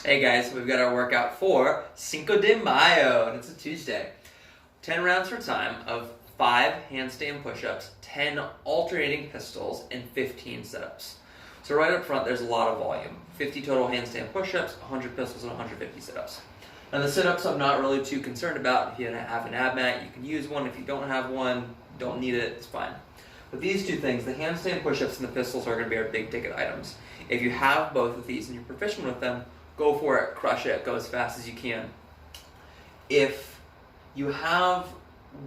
Hey guys, we've got our workout for Cinco de Mayo, and it's a Tuesday. 10 rounds for time of 5 handstand push-ups, 10 alternating pistols, and 15 sit-ups. So right up front, there's a lot of volume. 50 total handstand push-ups, 100 pistols, and 150 sit-ups. Now the sit-ups I'm not really too concerned about. If you have an ab mat, you can use one. If you don't have one, don't need it, it's fine. But these two things, the handstand push-ups and the pistols, are going to be our big ticket items. If you have both of these and you're proficient with them, go for it, crush it, go as fast as you can. If you have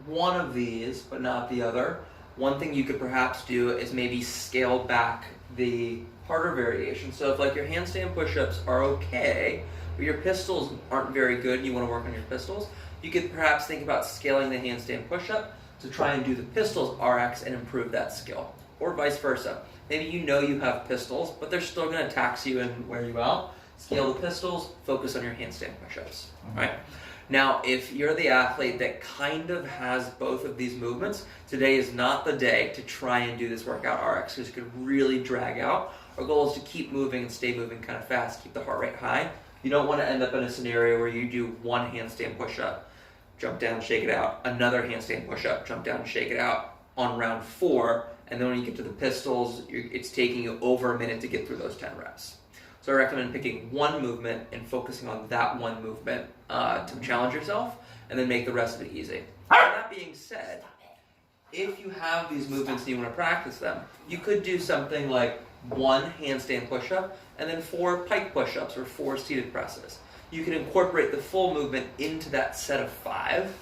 one of these but not the other, one thing you could perhaps do is maybe scale back the harder variation. So if like your handstand push-ups are okay, but your pistols aren't very good and you want to work on your pistols, you could perhaps think about scaling the handstand push-up to try and do the pistols RX and improve that skill. Or vice versa. Maybe you know you have pistols, but they're still going to tax you and wear you out. Scale the pistols, focus on your handstand push-ups, right? Now, if you're the athlete that kind of has both of these movements, today is not the day to try and do this workout RX because it could really drag out. Our goal is to keep moving and stay moving kind of fast, keep the heart rate high. You don't want to end up in a scenario where you do one handstand push-up, jump down, shake it out, another handstand push-up, jump down, shake it out on round 4, and then when you get to the pistols, it's taking you over a minute to get through those 10 reps. So I recommend picking one movement and focusing on that one movement to challenge yourself, and then make the rest of it easy. That being said, if you have these movements and you want to practice them, you could do something like 1 handstand push-up and then 4 pike push-ups or 4 seated presses. You can incorporate the full movement into that set of 5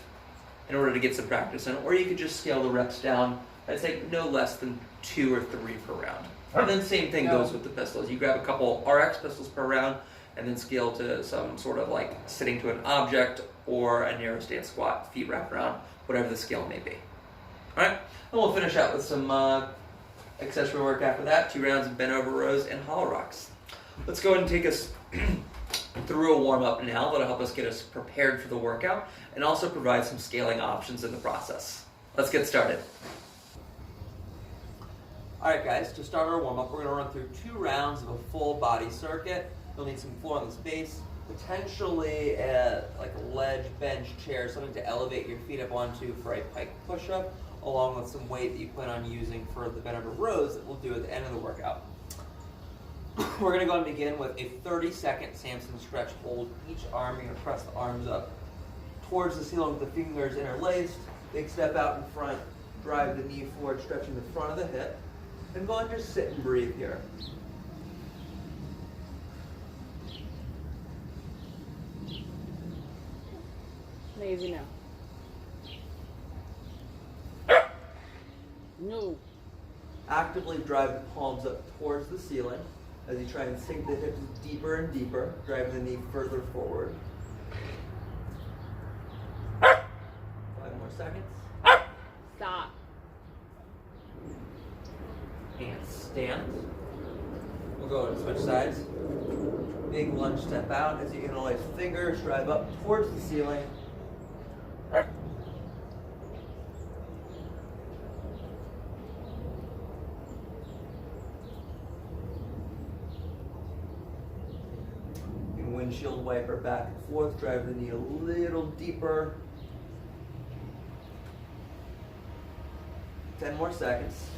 in order to get some practice in, or you could just scale the reps down. I'd say no less than 2 or 3 per round. And then same thing goes with the pistols. You grab a couple RX pistols per round and then scale to some sort of like sitting to an object or a narrow stance squat, feet wrapped around, whatever the skill may be. Alright, and we'll finish out with some accessory work after that, 2 rounds of bent over rows and hollow rocks. Let's go ahead and take us through a warm-up now that'll help us get us prepared for the workout and also provide some scaling options in the process. Let's get started. Alright guys, to start our warm-up, we're going to run through 2 rounds of a full body circuit. You'll need some floor on the space, potentially like a ledge, bench, chair, something to elevate your feet up onto for a pike push-up, along with some weight that you plan on using for the bent over rows that we'll do at the end of the workout. We're going to go and begin with a 30-second Samson Stretch hold. Each arm, you're going to press the arms up towards the ceiling with the fingers interlaced. Big step out in front, drive the knee forward, stretching the front of the hip. And go and just sit and breathe here. Lazy now. No. Actively drive the palms up towards the ceiling as you try and sink the hips deeper and deeper, driving the knee further forward. 5 more seconds. Stop. And stand. We'll go and switch sides. Big lunge step out as you interlace fingers, drive up towards the ceiling. And windshield wiper back and forth, drive the knee a little deeper. 10 more seconds.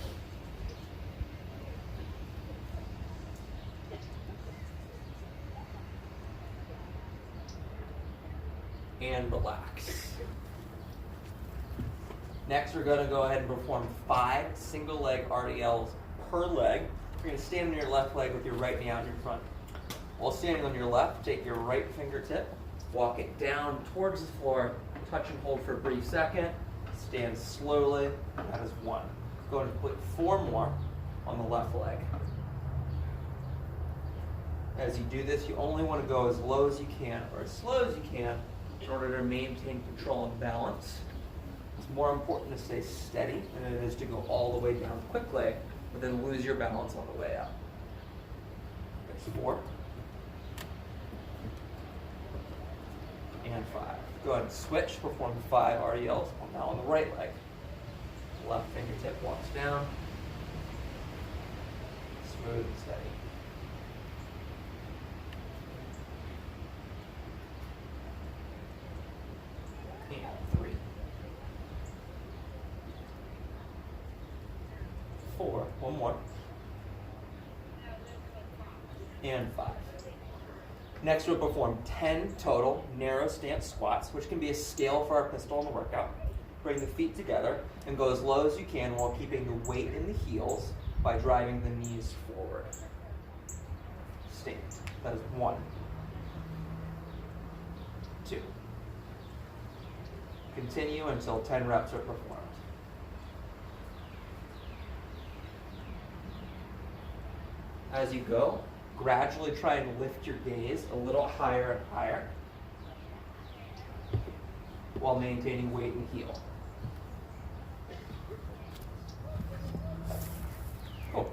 And relax. Next, we're going to go ahead and perform 5 single leg RDLs per leg. You're going to stand on your left leg with your right knee out in your front. While standing on your left, take your right fingertip, walk it down towards the floor, touch and hold for a brief second, stand slowly. That is 1. Go ahead and put 4 more on the left leg. As you do this, you only want to go as low as you can or as slow as you can in order to maintain control and balance. It's more important to stay steady than it is to go all the way down quickly, but then lose your balance on the way out. There's 4. And 5. Go ahead and switch, perform 5 RDLs, now on the right leg. Left fingertip walks down. Smooth and steady. One more. And 5. Next, we'll perform 10 total narrow stance squats, which can be a scale for our pistol in the workout. Bring the feet together and go as low as you can while keeping the weight in the heels by driving the knees forward. Stand. That is 1, 2. Continue until 10 reps are performed. As you go, gradually try and lift your gaze a little higher and higher while maintaining weight and heel. Cool.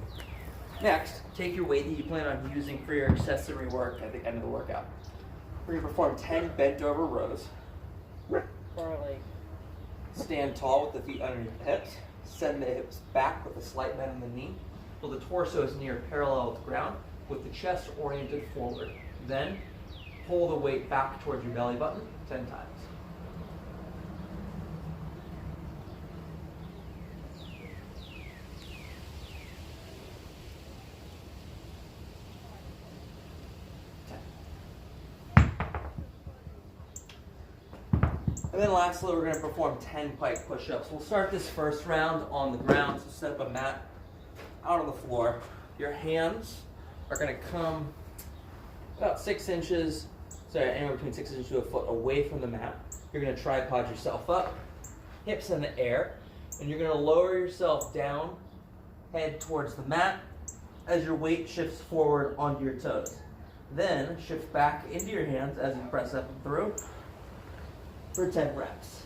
Next, take your weight that you plan on using for your accessory work at the end of the workout. We're going to perform 10 bent over rows. Barley. Stand tall with the feet underneath the hips. Send the hips back with a slight bend in the knee. Till the torso is near parallel with the ground, with the chest oriented forward. Then, pull the weight back towards your belly button 10 times. And then lastly, we're going to perform 10 pike push-ups. We'll start this first round on the ground, so set up a mat out on the floor. Your hands are going to come about 6 inches, anywhere between 6 inches to a foot away from the mat. You're going to tripod yourself up, hips in the air, and you're going to lower yourself down, head towards the mat as your weight shifts forward onto your toes. Then shift back into your hands as you press up and through for 10 reps.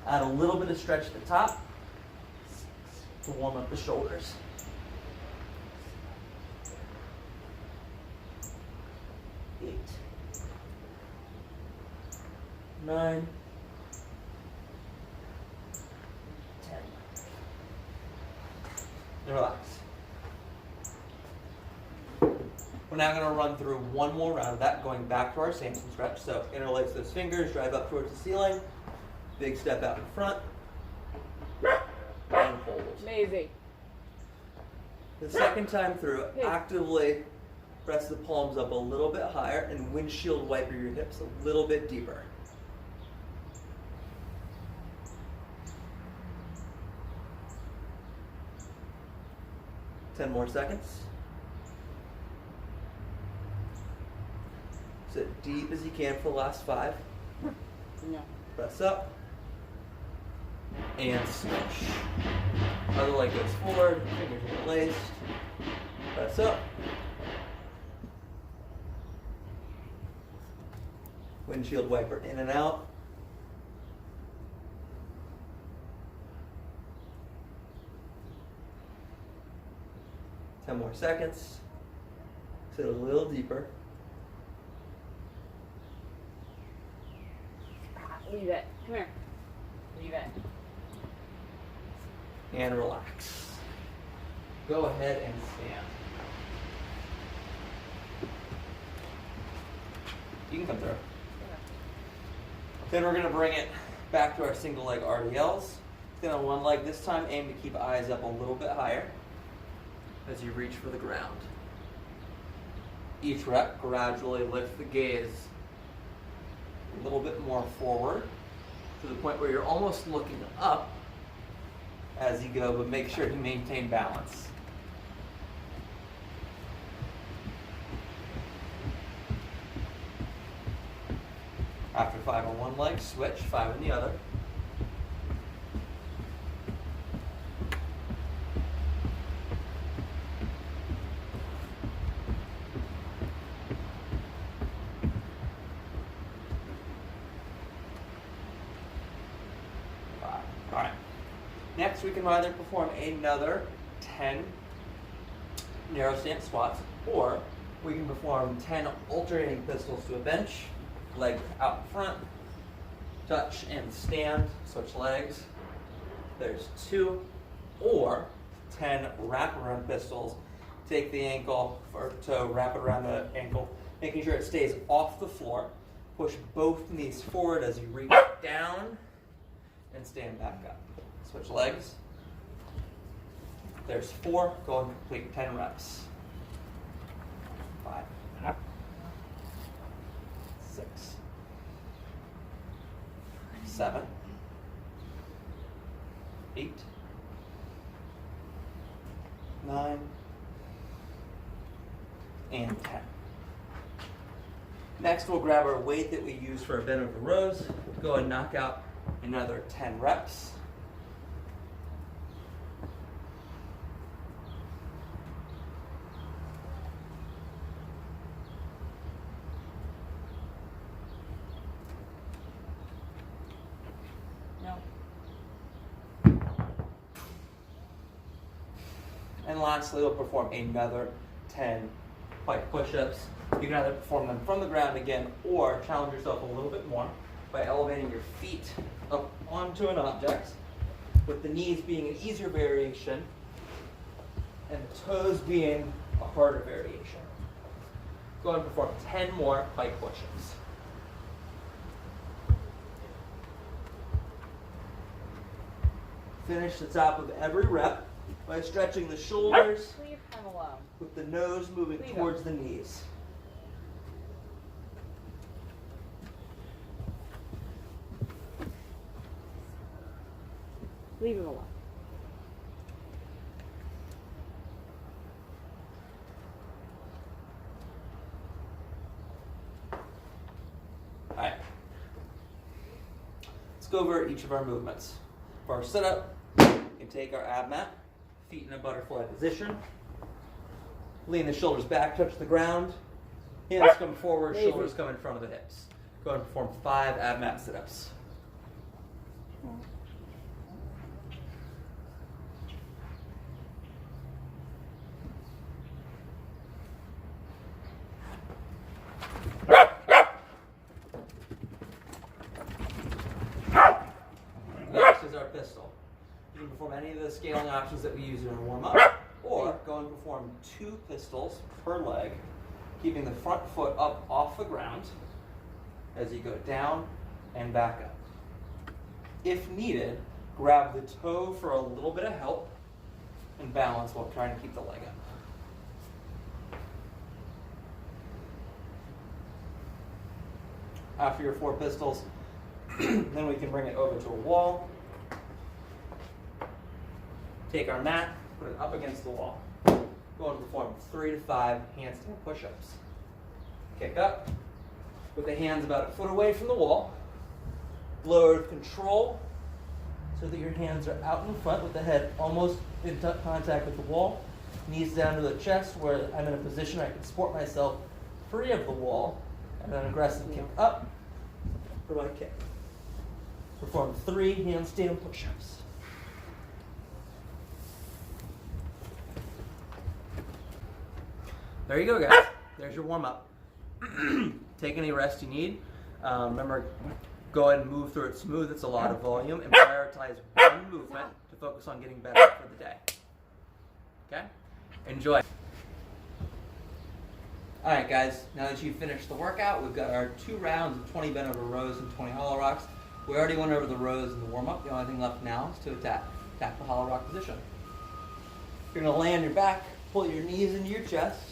Add a little bit of stretch at the top to warm up the shoulders. 8, 9, 10. And relax. We're now going to run through one more round of that, going back to our Samson stretch. So interlace those fingers, drive up towards the ceiling. Big step out in front. And hold. Amazing. The second time through, actively press the palms up a little bit higher and windshield wiper your hips a little bit deeper. Ten more seconds. Sit deep as you can for the last 5. Yeah. Press up. And switch. Other leg goes forward, fingers interlaced. Press up. Windshield wiper in and out. Ten more seconds. Sit a little deeper. Leave it. Come here. Leave it. And relax. Go ahead and stand. You can come through. Then we're going to bring it back to our single leg RDLs. Then on one leg this time, aim to keep eyes up a little bit higher as you reach for the ground. Each rep, gradually lift the gaze a little bit more forward to the point where you're almost looking up as you go, but make sure to maintain balance. After 5 on one leg, switch, 5 on the other. All right. Next, we can either perform another 10 narrow stance squats, or we can perform 10 alternating pistols to a bench, leg out in front, touch and stand, switch legs. There's 2, or 10 wraparound pistols take the ankle or toe, wrap it around the ankle, making sure it stays off the floor. Push both knees forward as you reach down and stand back up. Switch legs. There's 4. Go and complete 10 reps. 5, 6, 7, 8, 9, and 10. Next, we'll grab our weight that we use for our bent over rows. Go and knock out another 10 reps. No. And lastly, we'll perform another 10 pike push-ups. You can either perform them from the ground again or challenge yourself a little bit more by elevating your feet up onto an object, with the knees being an easier variation and the toes being a harder variation. Go ahead and perform 10 more pike push-ups. Finish the top of every rep by stretching the shoulders Leave him alone. with the nose moving Leave towards the knees. Leave him alone. Alright. Let's go over each of our movements. For our sit-up, we can take our ab mat, feet in a butterfly position. Lean the shoulders back, touch the ground. Hands come forward, shoulders come in front of the hips. Go ahead and perform 5 ab mat sit-ups. Next is our pistol. You can perform any of the scaling options that we use in our warm-up, or go and perform 2 pistols per leg, keeping the front foot up off the ground as you go down and back up. If needed, grab the toe for a little bit of help and balance while trying to keep the leg up. After your 4 pistols, then we can bring it over to a wall. Take our mat, put it up against the wall. Go and perform 3 to 5 handstand push-ups. Kick up, with the hands about a foot away from the wall. Lower with control, so that your hands are out in front with the head almost in contact with the wall. Knees down to the chest where I'm in a position I can support myself free of the wall. And then aggressive kick up for my kick. Perform 3 handstand push-ups. There you go, guys. There's your warm-up. Take any rest you need. Remember, go ahead and move through it smooth. It's a lot of volume. And prioritize one movement to focus on getting better for the day. Okay? Enjoy. Alright guys, now that you've finished the workout, we've got our 2 rounds of 20 bent over rows and 20 hollow rocks. We already went over the rows in the warm-up. The only thing left now is to attack the hollow rock position. You're going to lay on your back, pull your knees into your chest,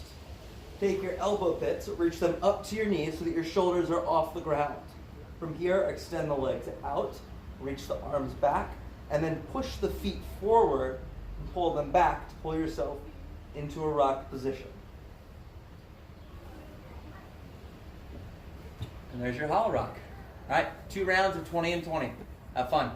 take your elbow pits, reach them up to your knees so that your shoulders are off the ground. From here, extend the legs out, reach the arms back, and then push the feet forward and pull them back to pull yourself into a rock position. And there's your hollow rock. All right, 2 rounds of 20 and 20. Have fun.